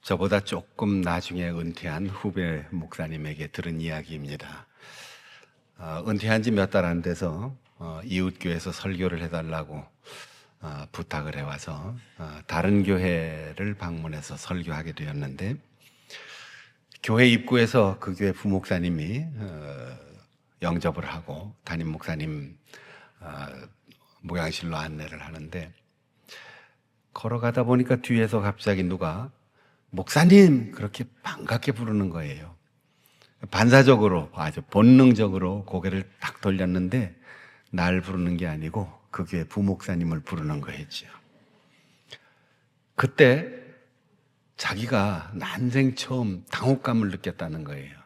저보다 조금 나중에 은퇴한 후배 목사님에게 들은 이야기입니다. 은퇴한 지 몇 달 안 돼서 이웃교회에서 설교를 해달라고 부탁을 해와서 다른 교회를 방문해서 설교하게 되었는데, 교회 입구에서 그 교회 부목사님이 영접을 하고 담임 목사님 목양실로 안내를 하는데, 걸어가다 보니까 뒤에서 갑자기 누가 목사님 그렇게 반갑게 부르는 거예요. 반사적으로, 아주 본능적으로 고개를 딱 돌렸는데 날 부르는 게 아니고 그 교회 부목사님을 부르는 거였죠. 그때 자기가 난생 처음 당혹감을 느꼈다는 거예요.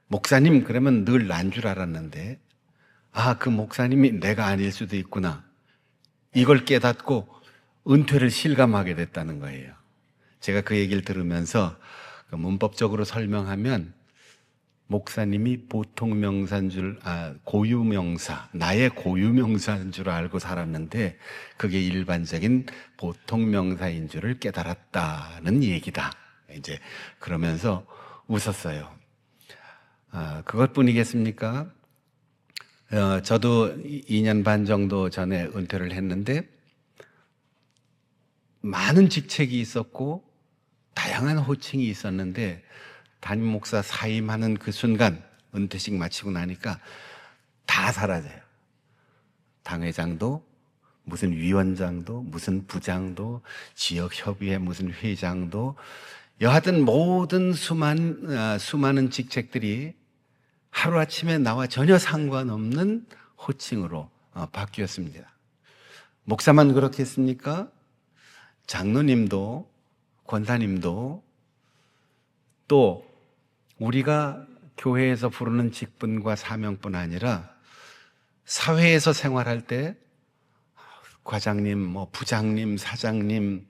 목사님 그러면 늘 난 줄 알았는데, 그 목사님이 내가 아닐 수도 있구나, 이걸 깨닫고 은퇴를 실감하게 됐다는 거예요. 제가 그 얘기를 들으면서 문법적으로 설명하면, 목사님이 보통 명사인 줄, 고유명사, 나의 고유명사인 줄 알고 살았는데 그게 일반적인 보통 명사인 줄을 깨달았다는 얘기다. 이제 그러면서 웃었어요. 그것뿐이겠습니까? 저도 2년 반 정도 전에 은퇴를 했는데 많은 직책이 있었고 다양한 호칭이 있었는데, 담임 목사 사임하는 그 순간, 은퇴식 마치고 나니까 다 사라져요. 당회장도, 무슨 위원장도, 무슨 부장도, 지역협의회 무슨 회장도, 여하튼 모든 수많은 직책들이 하루아침에 나와 전혀 상관없는 호칭으로 바뀌었습니다. 목사만 그렇겠습니까? 장로님도, 권사님도, 또 우리가 교회에서 부르는 직분과 사명뿐 아니라 사회에서 생활할 때 과장님, 부장님, 사장님,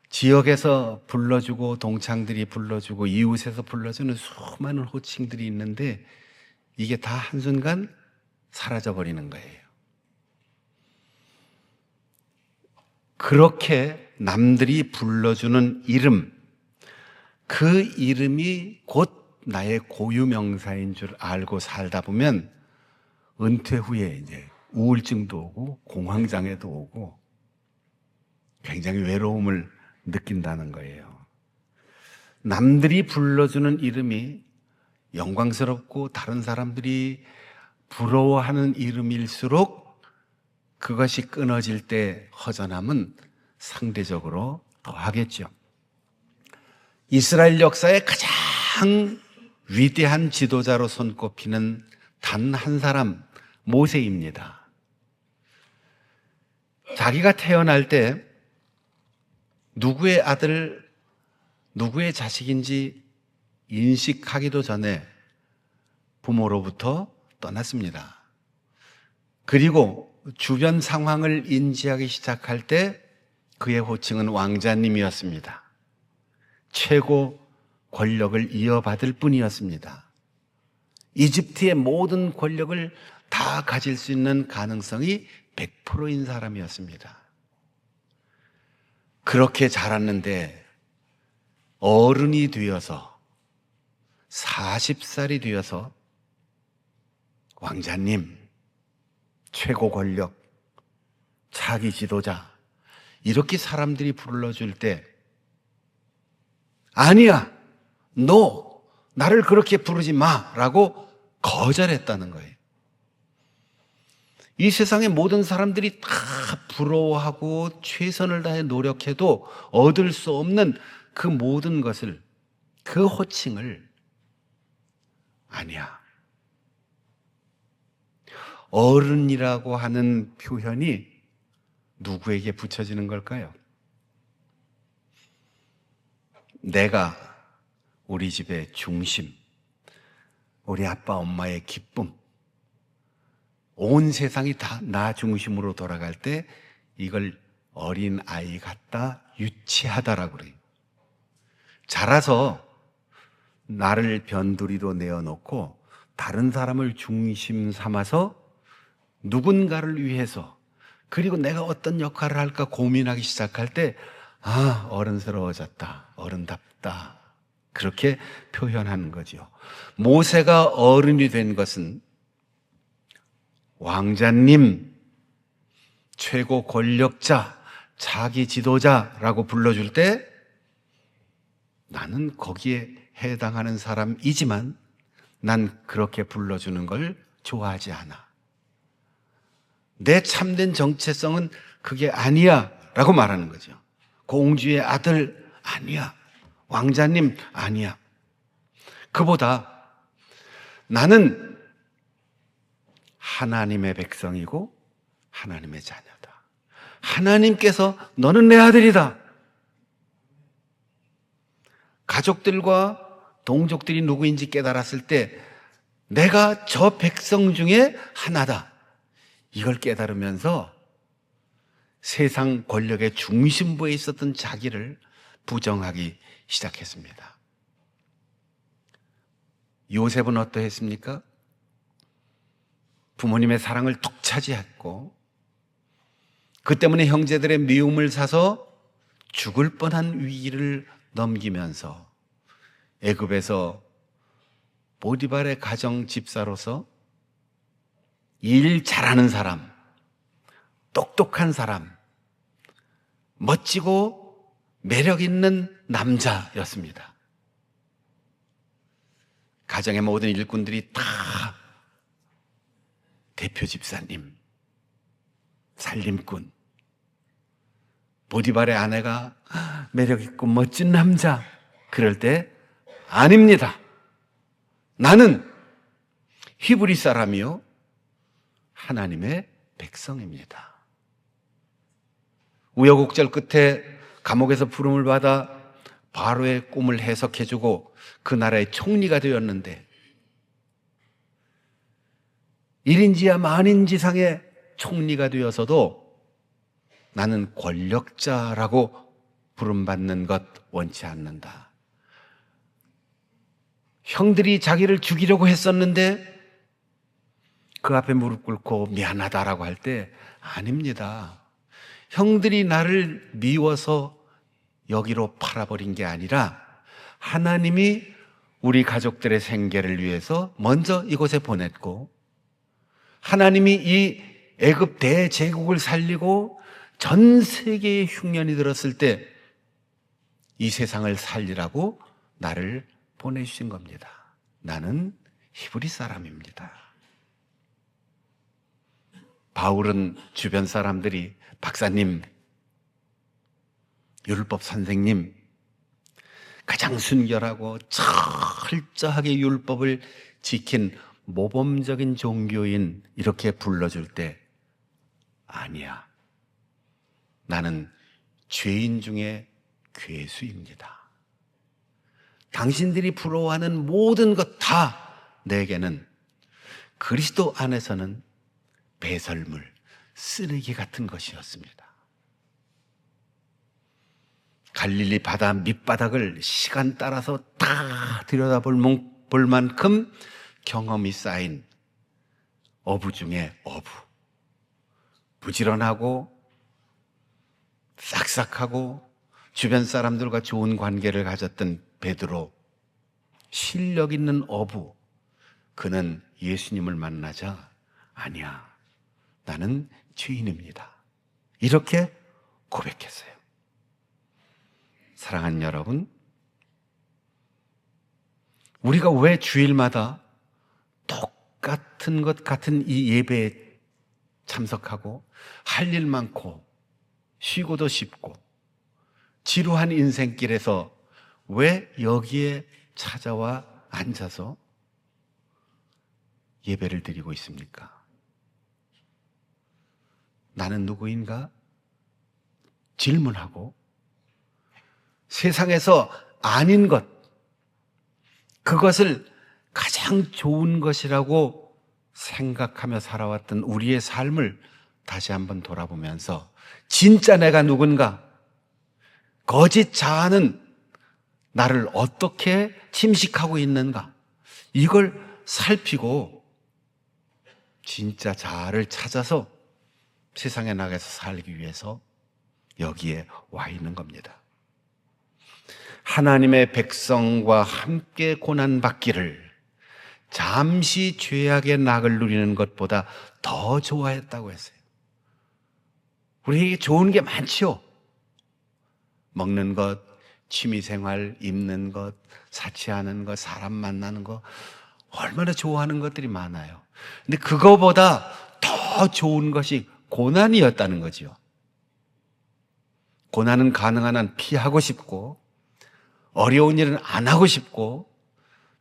지역에서 불러주고 동창들이 불러주고 이웃에서 불러주는 수많은 호칭들이 있는데, 이게 다 한순간 사라져버리는 거예요. 그렇게 남들이 불러주는 이름, 그 이름이 곧 나의 고유명사인 줄 알고 살다 보면 은퇴 후에 이제 우울증도 오고 공황장애도 오고 굉장히 외로움을 느낀다는 거예요. 남들이 불러주는 이름이 영광스럽고 다른 사람들이 부러워하는 이름일수록 그것이 끊어질 때 허전함은 상대적으로 더하겠죠. 이스라엘 역사의 가장 위대한 지도자로 손꼽히는 단 한 사람, 모세입니다. 자기가 태어날 때 누구의 아들, 누구의 자식인지 인식하기도 전에 부모로부터 떠났습니다. 그리고 주변 상황을 인지하기 시작할 때 그의 호칭은 왕자님이었습니다. 최고 권력을 이어받을 뿐이었습니다. 이집트의 모든 권력을 다 가질 수 있는 가능성이 100%인 사람이었습니다. 그렇게 자랐는데 어른이 되어서 40살이 되어서 왕자님, 최고 권력, 차기 지도자, 이렇게 사람들이 불러줄 때, 아니야, 너 나를 그렇게 부르지 마라고 거절했다는 거예요. 이 세상의 모든 사람들이 다 부러워하고 최선을 다해 노력해도 얻을 수 없는 그 모든 것을, 그 호칭을, 아니야. 어른이라고 하는 표현이 누구에게 붙여지는 걸까요? 내가 우리 집의 중심, 우리 아빠 엄마의 기쁨, 온 세상이 다 나 중심으로 돌아갈 때 이걸 어린 아이 같다, 유치하다라고 그래요. 자라서 나를 변두리로 내어놓고 다른 사람을 중심 삼아서 누군가를 위해서, 그리고 내가 어떤 역할을 할까 고민하기 시작할 때, 아, 어른스러워졌다. 어른답다. 그렇게 표현하는 거죠. 모세가 어른이 된 것은 왕자님, 최고 권력자, 자기 지도자라고 불러줄 때 나는 거기에 해당하는 사람이지만 난 그렇게 불러주는 걸 좋아하지 않아. 내 참된 정체성은 그게 아니야 라고 말하는 거죠. 공주의 아들 아니야. 왕자님 아니야. 그보다 나는 하나님의 백성이고 하나님의 자녀다. 하나님께서 너는 내 아들이다. 가족들과 동족들이 누구인지 깨달았을 때 내가 저 백성 중에 하나다. 이걸 깨달으면서 세상 권력의 중심부에 있었던 자기를 부정하기 시작했습니다. 요셉은 어떠했습니까? 부모님의 사랑을 뚝 차지했고 그 때문에 형제들의 미움을 사서 죽을 뻔한 위기를 넘기면서 애굽에서 보디발의 가정 집사로서 일 잘하는 사람, 똑똑한 사람, 멋지고 매력 있는 남자였습니다. 가정의 모든 일꾼들이 다 대표 집사님, 살림꾼, 보디발의 아내가 매력 있고 멋진 남자, 그럴 때 아닙니다. 나는 히브리 사람이요 하나님의 백성입니다. 우여곡절 끝에 감옥에서 부름을 받아 바로의 꿈을 해석해주고 그 나라의 총리가 되었는데 1인지야 만인지상의 총리가 되어서도 나는 권력자라고 부름받는 것 원치 않는다. 형들이 자기를 죽이려고 했었는데 그 앞에 무릎 꿇고 미안하다라고 할 때 아닙니다. 형들이 나를 미워서 여기로 팔아버린 게 아니라 하나님이 우리 가족들의 생계를 위해서 먼저 이곳에 보냈고 하나님이 이 애굽 대제국을 살리고 전 세계에 흉년이 들었을 때 이 세상을 살리라고 나를 보내주신 겁니다. 나는 히브리 사람입니다. 바울은 주변 사람들이 박사님, 율법 선생님, 가장 순결하고 철저하게 율법을 지킨 모범적인 종교인 이렇게 불러줄 때 아니야. 나는 죄인 중에 괴수입니다. 당신들이 부러워하는 모든 것 다 내게는 그리스도 안에서는 배설물, 쓰레기 같은 것이었습니다. 갈릴리 바다 밑바닥을 시간 따라서 다 들여다볼 만큼 경험이 쌓인 어부 중에 어부. 부지런하고 싹싹하고 주변 사람들과 좋은 관계를 가졌던 베드로, 실력 있는 어부. 그는 예수님을 만나자 아니야, 나는 죄인입니다. 이렇게 고백했어요. 사랑하는 여러분, 우리가 왜 주일마다 똑같은 것 같은 이 예배에 참석하고 할 일 많고 쉬고도 싶고 지루한 인생길에서 왜 여기에 찾아와 앉아서 예배를 드리고 있습니까? 나는 누구인가? 질문하고 세상에서 아닌 것, 그것을 가장 좋은 것이라고 생각하며 살아왔던 우리의 삶을 다시 한번 돌아보면서 진짜 내가 누군가, 거짓 자아는 나를 어떻게 침식하고 있는가, 이걸 살피고 진짜 자아를 찾아서 세상에 나가서 살기 위해서 여기에 와 있는 겁니다. 하나님의 백성과 함께 고난받기를 잠시 죄악의 낙을 누리는 것보다 더 좋아했다고 했어요. 우리에게 좋은 게 많죠. 먹는 것, 취미생활, 입는 것, 사치하는 것, 사람 만나는 것, 얼마나 좋아하는 것들이 많아요. 근데 그거보다 더 좋은 것이 고난이었다는 거죠. 고난은 가능한 한 피하고 싶고, 어려운 일은 안 하고 싶고,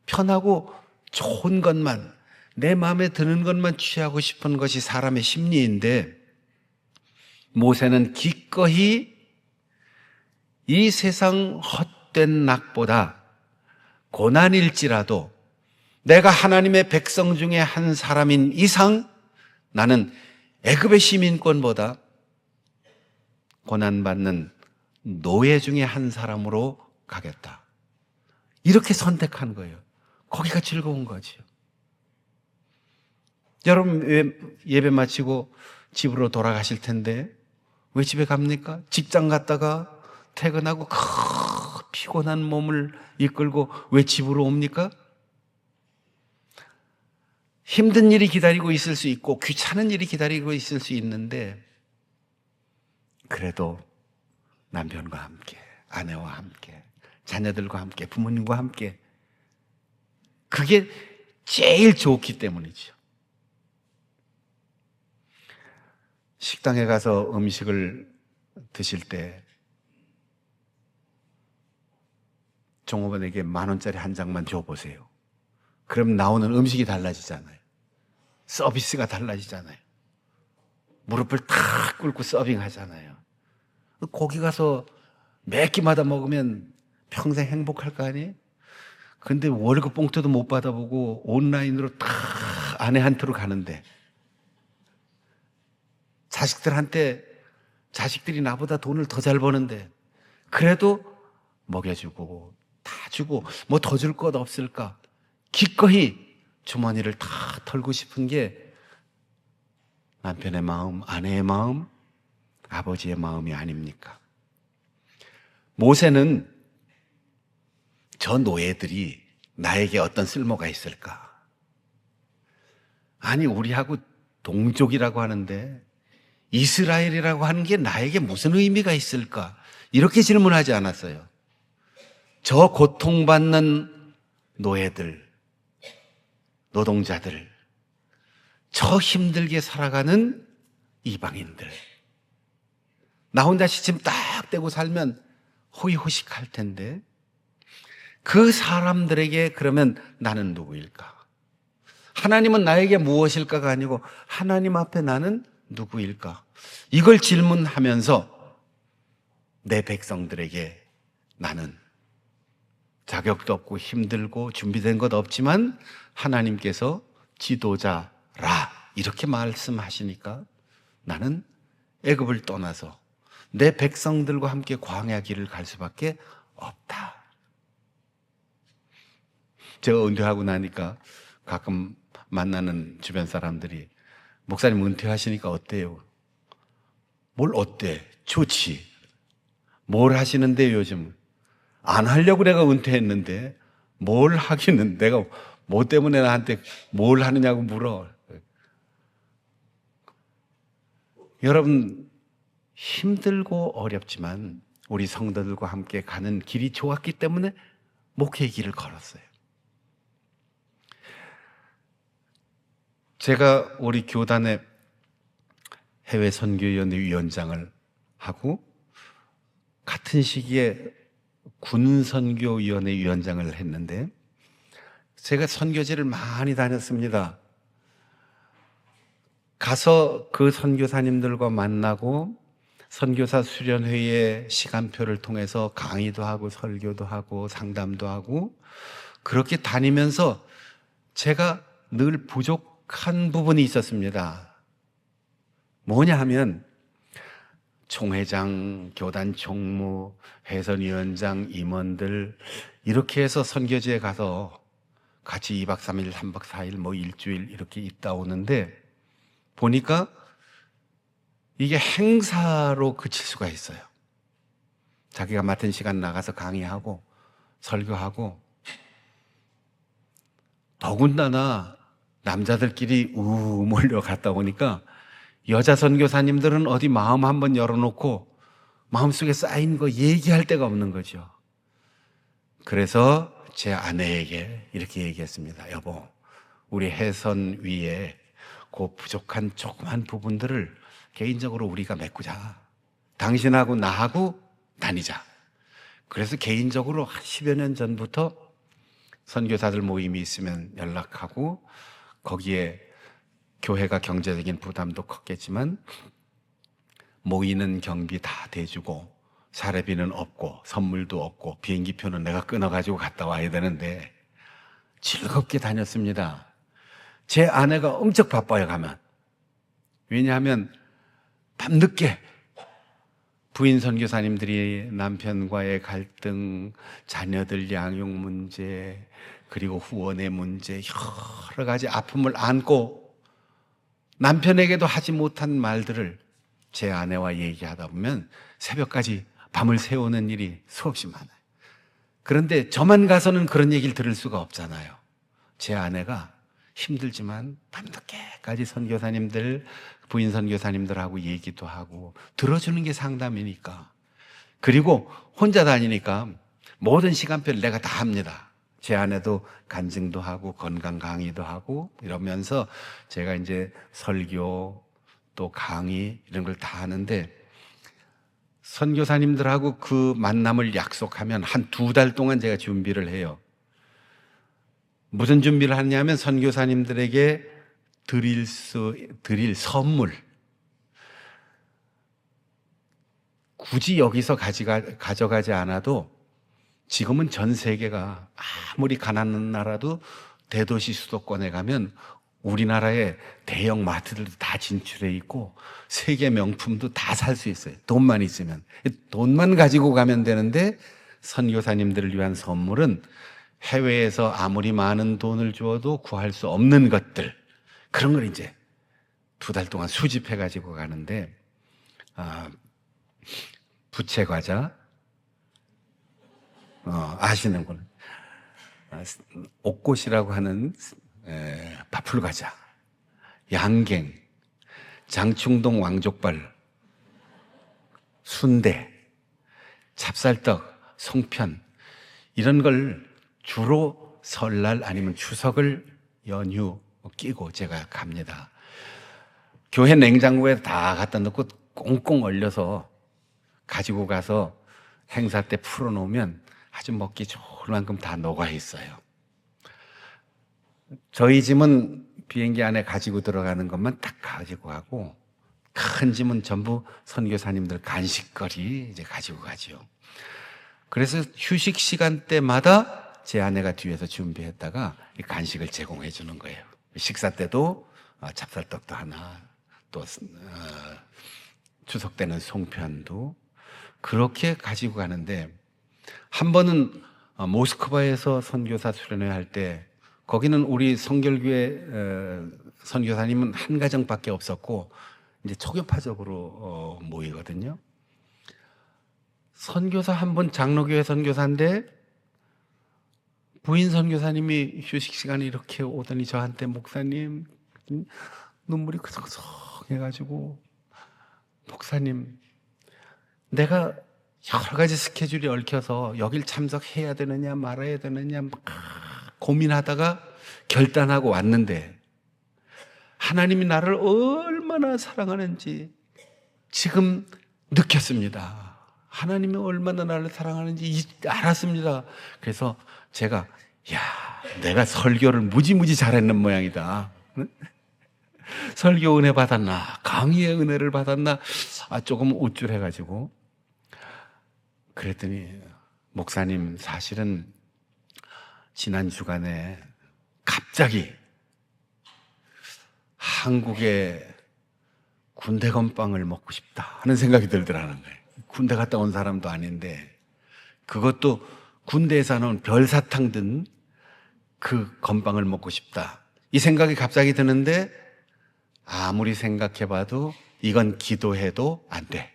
편하고 좋은 것만, 내 마음에 드는 것만 취하고 싶은 것이 사람의 심리인데, 모세는 기꺼이 이 세상 헛된 낙보다 고난일지라도 내가 하나님의 백성 중에 한 사람인 이상 나는 애굽의 시민권보다 고난받는 노예 중에 한 사람으로 가겠다. 이렇게 선택한 거예요. 거기가 즐거운 거지요. 여러분 예배 마치고 집으로 돌아가실 텐데 왜 집에 갑니까? 직장 갔다가 퇴근하고 피곤한 몸을 이끌고 왜 집으로 옵니까? 힘든 일이 기다리고 있을 수 있고 귀찮은 일이 기다리고 있을 수 있는데 그래도 남편과 함께, 아내와 함께, 자녀들과 함께, 부모님과 함께 그게 제일 좋기 때문이죠. 식당에 가서 음식을 드실 때 종업원에게 10,000원짜리 한 장만 줘보세요. 그럼 나오는 음식이 달라지잖아요. 서비스가 달라지잖아요. 무릎을 탁 꿇고 서빙하잖아요. 거기 가서 몇 끼마다 먹으면 평생 행복할 거 아니에요? 근데 월급 봉투도 못 받아보고 온라인으로 다 아내 한테로 가는데 자식들이 나보다 돈을 더 잘 버는데 그래도 먹여주고 다 주고 뭐 더 줄 것 없을까? 기꺼이 주머니를 다 털고 싶은 게 남편의 마음, 아내의 마음, 아버지의 마음이 아닙니까? 모세는 저 노예들이 나에게 어떤 쓸모가 있을까? 아니, 우리하고 동족이라고 하는데 이스라엘이라고 하는 게 나에게 무슨 의미가 있을까? 이렇게 질문하지 않았어요. 저 고통받는 노예들, 노동자들, 저 힘들게 살아가는 이방인들, 나 혼자 시침 딱 떼고 살면 호의호식할 텐데 그 사람들에게 그러면 나는 누구일까? 하나님은 나에게 무엇일까가 아니고 하나님 앞에 나는 누구일까? 이걸 질문하면서 내 백성들에게 나는 자격도 없고 힘들고 준비된 것 없지만 하나님께서 지도자라 이렇게 말씀하시니까 나는 애굽을 떠나서 내 백성들과 함께 광야 길을 갈 수밖에 없다. 제가 은퇴하고 나니까 가끔 만나는 주변 사람들이 목사님 은퇴하시니까 어때요? 뭘 어때? 좋지. 뭘 하시는데 요즘? 안 하려고 내가 은퇴했는데 뭘 하기는 내가 뭐 때문에 나한테 뭘 하느냐고 물어. 여러분 힘들고 어렵지만 우리 성도들과 함께 가는 길이 좋았기 때문에 목회의 길을 걸었어요. 제가 우리 교단의 해외 선교위원회 위원장을 하고 같은 시기에 군선교위원회 위원장을 했는데 제가 선교지를 많이 다녔습니다. 가서 그 선교사님들과 만나고 선교사 수련회의 시간표를 통해서 강의도 하고 설교도 하고 상담도 하고 그렇게 다니면서 제가 늘 부족한 부분이 있었습니다. 뭐냐 하면 총회장, 교단 총무, 해선위원장, 임원들 이렇게 해서 선교지에 가서 같이 2박 3일, 3박 4일, 뭐 일주일 이렇게 있다 오는데 보니까 이게 행사로 그칠 수가 있어요. 자기가 맡은 시간 나가서 강의하고 설교하고, 더군다나 남자들끼리 몰려갔다 오니까 여자 선교사님들은 어디 마음 한번 열어놓고 마음속에 쌓인 거 얘기할 데가 없는 거죠. 그래서 제 아내에게 이렇게 얘기했습니다. 여보, 우리 해선 위에 그 부족한 조그만 부분들을 개인적으로 우리가 메꾸자. 당신하고 나하고 다니자. 그래서 개인적으로 한 10여 년 전부터 선교사들 모임이 있으면 연락하고, 거기에 교회가 경제적인 부담도 컸겠지만 모이는 경비 다 대주고, 사례비는 없고 선물도 없고 비행기표는 내가 끊어가지고 갔다 와야 되는데 즐겁게 다녔습니다. 제 아내가 엄청 바빠요, 가면. 왜냐하면 밤늦게 부인 선교사님들이 남편과의 갈등, 자녀들 양육 문제, 그리고 후원의 문제, 여러 가지 아픔을 안고 남편에게도 하지 못한 말들을 제 아내와 얘기하다 보면 새벽까지 밤을 새우는 일이 수없이 많아요. 그런데 저만 가서는 그런 얘기를 들을 수가 없잖아요. 제 아내가 힘들지만 밤늦게까지 선교사님들, 부인 선교사님들하고 얘기도 하고 들어주는 게 상담이니까. 그리고 혼자 다니니까 모든 시간표를 내가 다 합니다. 제 아내도 간증도 하고 건강 강의도 하고 이러면서 제가 이제 설교 또 강의 이런 걸 다 하는데, 선교사님들하고 그 만남을 약속하면 한 2달 동안 제가 준비를 해요. 무슨 준비를 하냐면 선교사님들에게 드릴 선물. 굳이 여기서 가져가지 않아도 지금은 전 세계가 아무리 가난한 나라도 대도시 수도권에 가면 우리나라의 대형 마트들도 다 진출해 있고 세계 명품도 다 살 수 있어요. 돈만 있으면. 돈만 가지고 가면 되는데 선교사님들을 위한 선물은 해외에서 아무리 많은 돈을 주어도 구할 수 없는 것들, 그런 걸 이제 2달 동안 수집해 가지고 가는데, 부채과자, 아시는구나. 옥꽃이라고 하는 바풀과자, 양갱, 장충동 왕족발, 순대, 찹쌀떡, 송편, 이런 걸 주로 설날 아니면 추석을 연휴 끼고 제가 갑니다. 교회 냉장고에 다 갖다 놓고 꽁꽁 얼려서 가지고 가서 행사 때 풀어놓으면 아주 먹기 좋을 만큼 다 녹아 있어요. 저희 짐은 비행기 안에 가지고 들어가는 것만 딱 가지고 가고, 큰 짐은 전부 선교사님들 간식거리 이제 가지고 가죠. 그래서 휴식 시간 때마다 제 아내가 뒤에서 준비했다가 간식을 제공해 주는 거예요. 식사 때도 찹쌀떡도 하나, 또 추석 때는 송편도 그렇게 가지고 가는데, 한 번은 모스크바에서 선교사 수련회 할 때, 거기는 우리 성결교회 선교사님은 한 가정밖에 없었고 이제 초교파적으로 모이거든요. 선교사 한 분, 장로교회 선교사인데 부인 선교사님이 휴식 시간에 이렇게 오더니 저한테, 목사님, 눈물이 그석석 해가지고, 목사님, 내가 여러 가지 스케줄이 얽혀서 여길 참석해야 되느냐 말아야 되느냐 막 고민하다가 결단하고 왔는데 하나님이 나를 얼마나 사랑하는지 지금 느꼈습니다. 하나님이 얼마나 나를 사랑하는지 알았습니다. 그래서 제가, 내가 설교를 무지무지 잘했는 모양이다. 설교 은혜 받았나, 강의의 은혜를 받았나, 조금 우쭐해가지고 그랬더니, 목사님, 사실은 지난 주간에 갑자기 한국의 군대 건빵을 먹고 싶다 하는 생각이 들더라는 거예요. 군대 갔다 온 사람도 아닌데, 그것도 군대에서 나온 별사탕 든 그 건빵을 먹고 싶다, 이 생각이 갑자기 드는데, 아무리 생각해봐도 이건 기도해도 안 돼.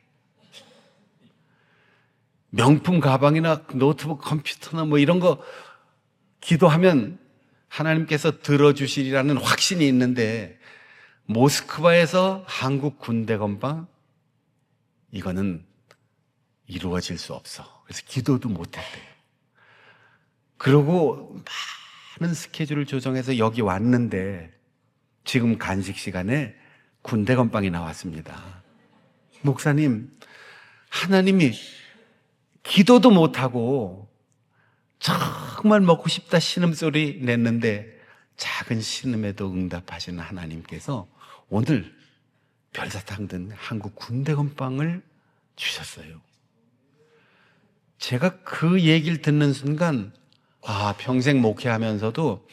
명품 가방이나 노트북 컴퓨터나 뭐 이런 거 기도하면 하나님께서 들어주시리라는 확신이 있는데 모스크바에서 한국 군대 건방 이거는 이루어질 수 없어. 그래서 기도도 못했대요. 그러고 많은 스케줄을 조정해서 여기 왔는데 지금 간식 시간에 군대 건빵이 나왔습니다. 목사님, 하나님이 기도도 못하고 정말 먹고 싶다 신음소리 냈는데 작은 신음에도 응답하시는 하나님께서 오늘 별사탕 든 한국 군대 건빵을 주셨어요. 제가 그 얘기를 듣는 순간 평생 목회하면서도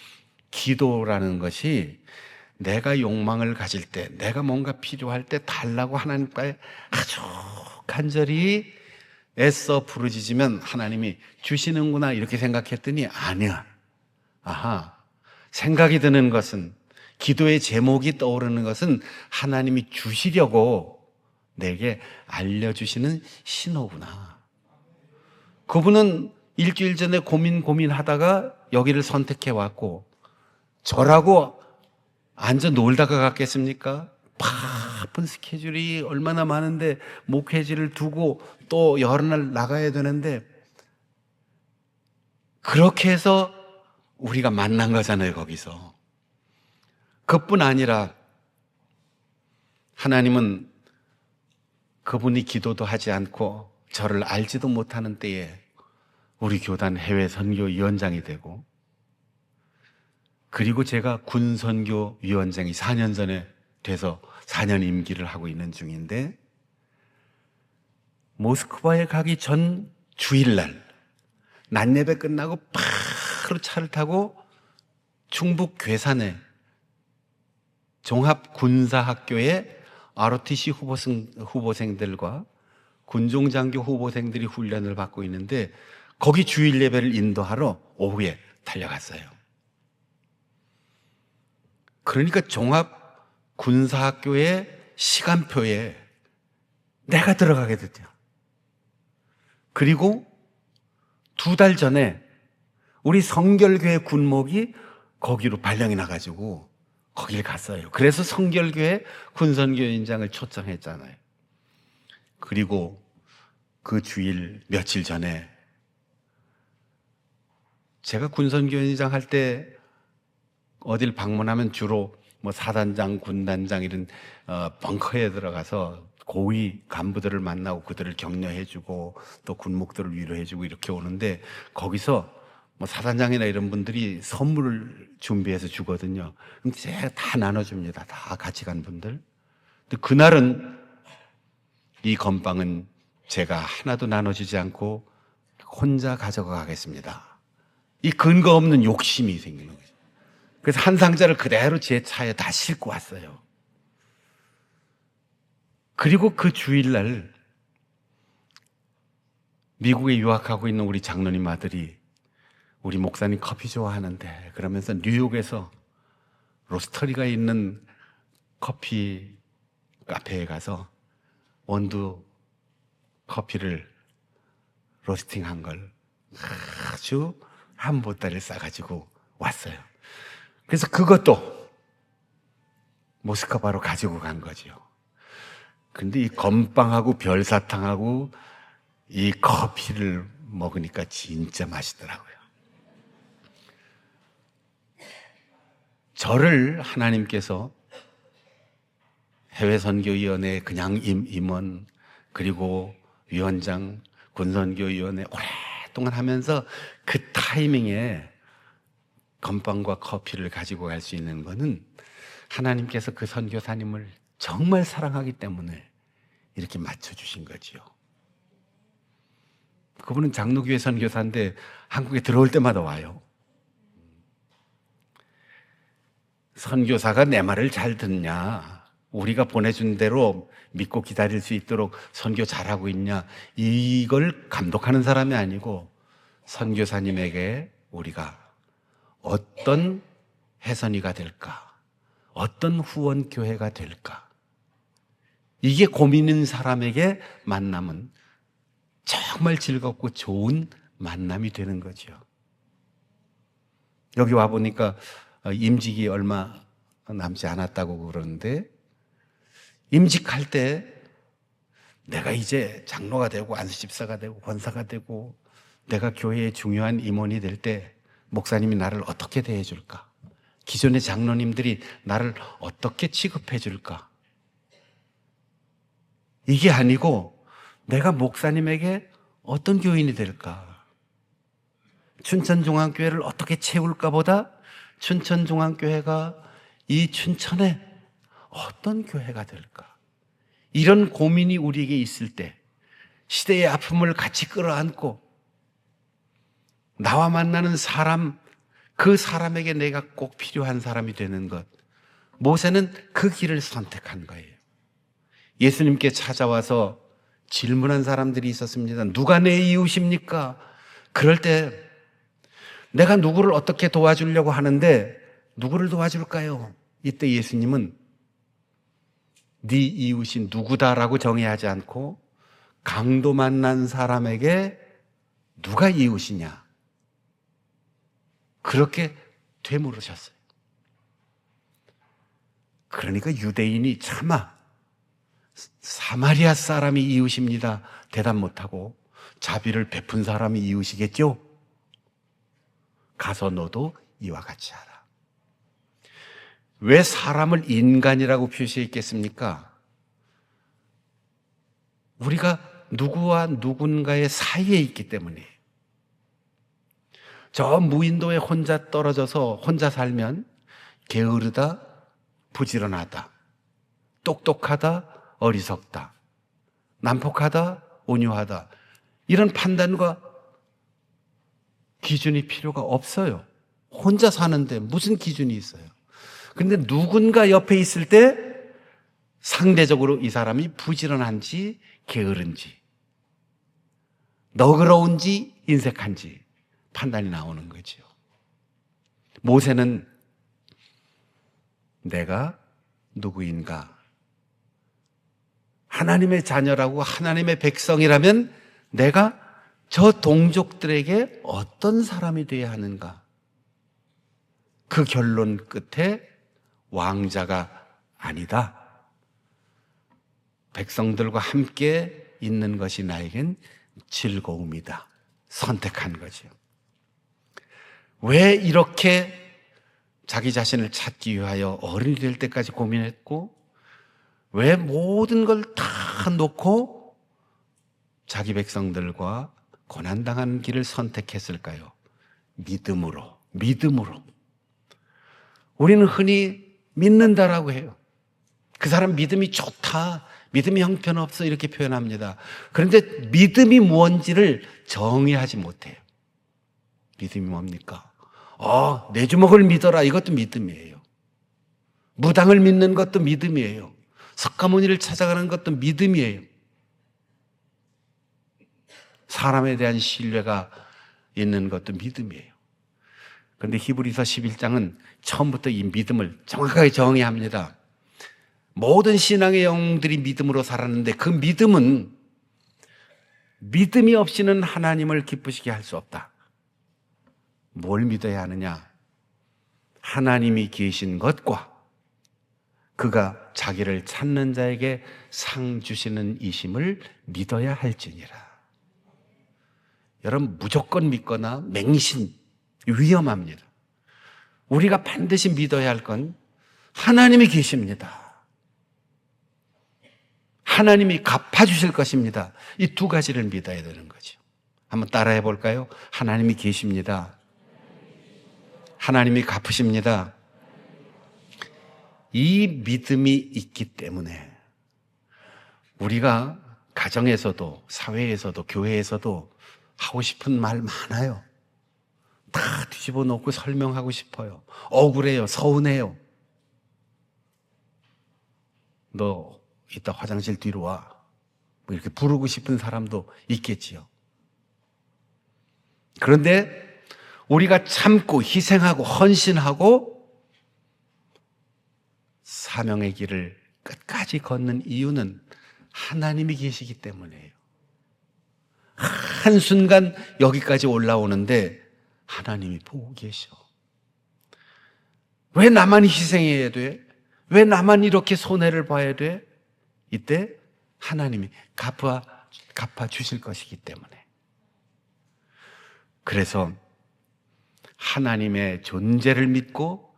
기도라는 것이 내가 욕망을 가질 때, 내가 뭔가 필요할 때 달라고 하나님께 아주 간절히 애써 부르짖으면 하나님이 주시는구나 이렇게 생각했더니 아니야. 생각이 드는 것은, 기도의 제목이 떠오르는 것은 하나님이 주시려고 내게 알려주시는 신호구나. 그분은 일주일 전에 고민하다가 여기를 선택해 왔고 저라고 앉아 놀다가 갔겠습니까? 바쁜 스케줄이 얼마나 많은데 목회지를 두고 또 여러 날 나가야 되는데 그렇게 해서 우리가 만난 거잖아요, 거기서. 그뿐 아니라 하나님은 그분이 기도도 하지 않고 저를 알지도 못하는 때에 우리 교단 해외 선교위원장이 되고, 그리고 제가 군선교위원장이 4년 전에 돼서 4년 임기를 하고 있는 중인데, 모스크바에 가기 전 주일날 낮 예배 끝나고 바로 차를 타고 충북 괴산에 종합군사학교에 ROTC 후보생들과 군종장교 후보생들이 훈련을 받고 있는데 거기 주일 예배를 인도하러 오후에 달려갔어요. 그러니까 종합군사학교의 시간표에 내가 들어가게 됐죠. 그리고 2달 전에 우리 성결교회 군목이 거기로 발령이 나가지고 거길 갔어요. 그래서 성결교회 군선교인장을 초청했잖아요. 그리고 그 주일 며칠 전에 제가 군선교인장 할 때 어딜 방문하면 주로 뭐 사단장, 군단장 이런 벙커에 들어가서 고위 간부들을 만나고 그들을 격려해주고 또 군목들을 위로해주고 이렇게 오는데 거기서 뭐 사단장이나 이런 분들이 선물을 준비해서 주거든요. 그럼 제가 다 나눠줍니다. 다 같이 간 분들. 근데 그날은 이 건빵은 제가 하나도 나눠주지 않고 혼자 가져가 가겠습니다. 이 근거 없는 욕심이 생기는 거죠. 그래서 한 상자를 그대로 제 차에 다 싣고 왔어요. 그리고 그 주일날 미국에 유학하고 있는 우리 장로님 아들이 우리 목사님 커피 좋아하는데 그러면서 뉴욕에서 로스터리가 있는 커피 카페에 가서 원두 커피를 로스팅한 걸 아주 한 보따리를 싸가지고 왔어요. 그래서 그것도 모스크바로 가지고 간 거죠. 근데 이 건빵하고 별사탕하고 이 커피를 먹으니까 진짜 맛있더라고요. 저를 하나님께서 해외선교위원회 그냥 임원 그리고 위원장 군선교위원회 오랫동안 하면서 그 타이밍에 건빵과 커피를 가지고 갈 수 있는 거는 하나님께서 그 선교사님을 정말 사랑하기 때문에 이렇게 맞춰주신 거지요. 그분은 장로교회 선교사인데 한국에 들어올 때마다 와요. 선교사가 내 말을 잘 듣냐, 우리가 보내준 대로 믿고 기다릴 수 있도록 선교 잘하고 있냐, 이걸 감독하는 사람이 아니고 선교사님에게 우리가 어떤 해선이가 될까, 어떤 후원교회가 될까, 이게 고민인 사람에게 만남은 정말 즐겁고 좋은 만남이 되는 거죠. 여기 와보니까 임직이 얼마 남지 않았다고 그러는데, 임직할 때 내가 이제 장로가 되고 안수집사가 되고 권사가 되고 내가 교회의 중요한 임원이 될 때 목사님이 나를 어떻게 대해 줄까? 기존의 장로님들이 나를 어떻게 취급해 줄까? 이게 아니고 내가 목사님에게 어떤 교인이 될까? 춘천중앙교회를 어떻게 채울까 보다 춘천중앙교회가 이 춘천에 어떤 교회가 될까? 이런 고민이 우리에게 있을 때 시대의 아픔을 같이 끌어안고 나와 만나는 사람, 그 사람에게 내가 꼭 필요한 사람이 되는 것. 모세는 그 길을 선택한 거예요. 예수님께 찾아와서 질문한 사람들이 있었습니다. 누가 내 이웃입니까? 그럴 때 내가 누구를 어떻게 도와주려고 하는데 누구를 도와줄까요? 이때 예수님은 네 이웃이 누구다라고 정의하지 않고 강도 만난 사람에게 누가 이웃이냐? 그렇게 되물으셨어요. 그러니까 유대인이 차마 사마리아 사람이 이웃입니다 대답 못하고 자비를 베푼 사람이 이웃이겠죠? 가서 너도 이와 같이 하라. 왜 사람을 인간이라고 표시했겠습니까? 우리가 누구와 누군가의 사이에 있기 때문에. 저 무인도에 혼자 떨어져서 혼자 살면 게으르다, 부지런하다, 똑똑하다, 어리석다, 난폭하다, 온유하다, 이런 판단과 기준이 필요가 없어요. 혼자 사는데 무슨 기준이 있어요? 근데 누군가 옆에 있을 때 상대적으로 이 사람이 부지런한지 게으른지 너그러운지 인색한지 판단이 나오는 거죠. 모세는 내가 누구인가? 하나님의 자녀라고 하나님의 백성이라면 내가 저 동족들에게 어떤 사람이 되어야 하는가? 그 결론 끝에 왕자가 아니다. 백성들과 함께 있는 것이 나에겐 즐거움이다. 선택한 거죠. 왜 이렇게 자기 자신을 찾기 위하여 어른이 될 때까지 고민했고, 왜 모든 걸 다 놓고 자기 백성들과 고난당하는 길을 선택했을까요? 믿음으로. 우리는 흔히 믿는다라고 해요. 그 사람 믿음이 좋다, 믿음이 형편없어 이렇게 표현합니다. 그런데 믿음이 뭔지를 정의하지 못해요. 믿음이 뭡니까? 내 주먹을 믿어라, 이것도 믿음이에요. 무당을 믿는 것도 믿음이에요. 석가모니를 찾아가는 것도 믿음이에요. 사람에 대한 신뢰가 있는 것도 믿음이에요. 그런데 히브리서 11장은 처음부터 이 믿음을 정확하게 정의합니다. 모든 신앙의 영웅들이 믿음으로 살았는데 그 믿음은 믿음이 없이는 하나님을 기쁘시게 할 수 없다. 뭘 믿어야 하느냐? 하나님이 계신 것과 그가 자기를 찾는 자에게 상 주시는 이심을 믿어야 할지니라. 여러분, 무조건 믿거나 맹신 위험합니다. 우리가 반드시 믿어야 할 건 하나님이 계십니다. 하나님이 갚아주실 것입니다. 이 두 가지를 믿어야 되는 거죠. 한번 따라해 볼까요? 하나님이 계십니다. 하나님이 갚으십니다. 이 믿음이 있기 때문에 우리가 가정에서도 사회에서도 교회에서도 하고 싶은 말 많아요. 다 뒤집어 놓고 설명하고 싶어요. 억울해요. 서운해요. 너 이따 화장실 뒤로 와. 뭐 이렇게 부르고 싶은 사람도 있겠지요. 그런데 우리가 참고 희생하고 헌신하고 사명의 길을 끝까지 걷는 이유는 하나님이 계시기 때문이에요. 한순간 여기까지 올라오는데 하나님이 보고 계셔. 왜 나만 희생해야 돼? 왜 나만 이렇게 손해를 봐야 돼? 이때 하나님이 갚아 주실 것이기 때문에. 그래서 하나님의 존재를 믿고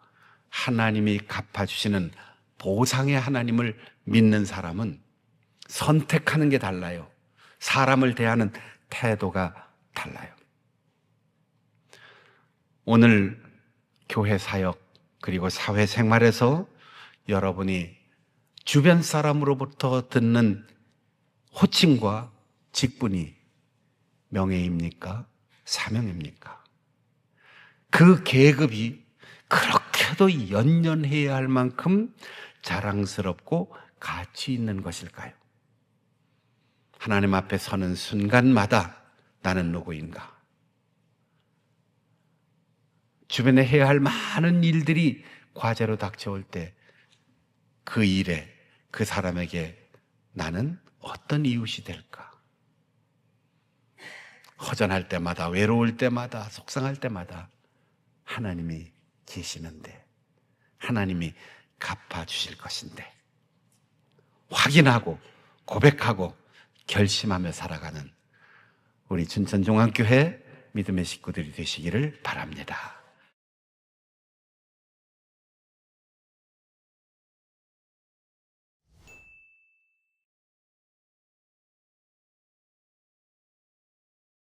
하나님이 갚아주시는 보상의 하나님을 믿는 사람은 선택하는 게 달라요. 사람을 대하는 태도가 달라요. 오늘 교회 사역 그리고 사회생활에서 여러분이 주변 사람으로부터 듣는 호칭과 직분이 명예입니까? 사명입니까? 그 계급이 그렇게도 연연해야 할 만큼 자랑스럽고 가치 있는 것일까요? 하나님 앞에 서는 순간마다 나는 누구인가? 주변에 해야 할 많은 일들이 과제로 닥쳐올 때 그 일에, 그 사람에게 나는 어떤 이웃이 될까? 허전할 때마다, 외로울 때마다, 속상할 때마다 하나님이 계시는데, 하나님이 갚아주실 것인데, 확인하고 고백하고 결심하며 살아가는 우리 춘천종합교회 믿음의 식구들이 되시기를 바랍니다.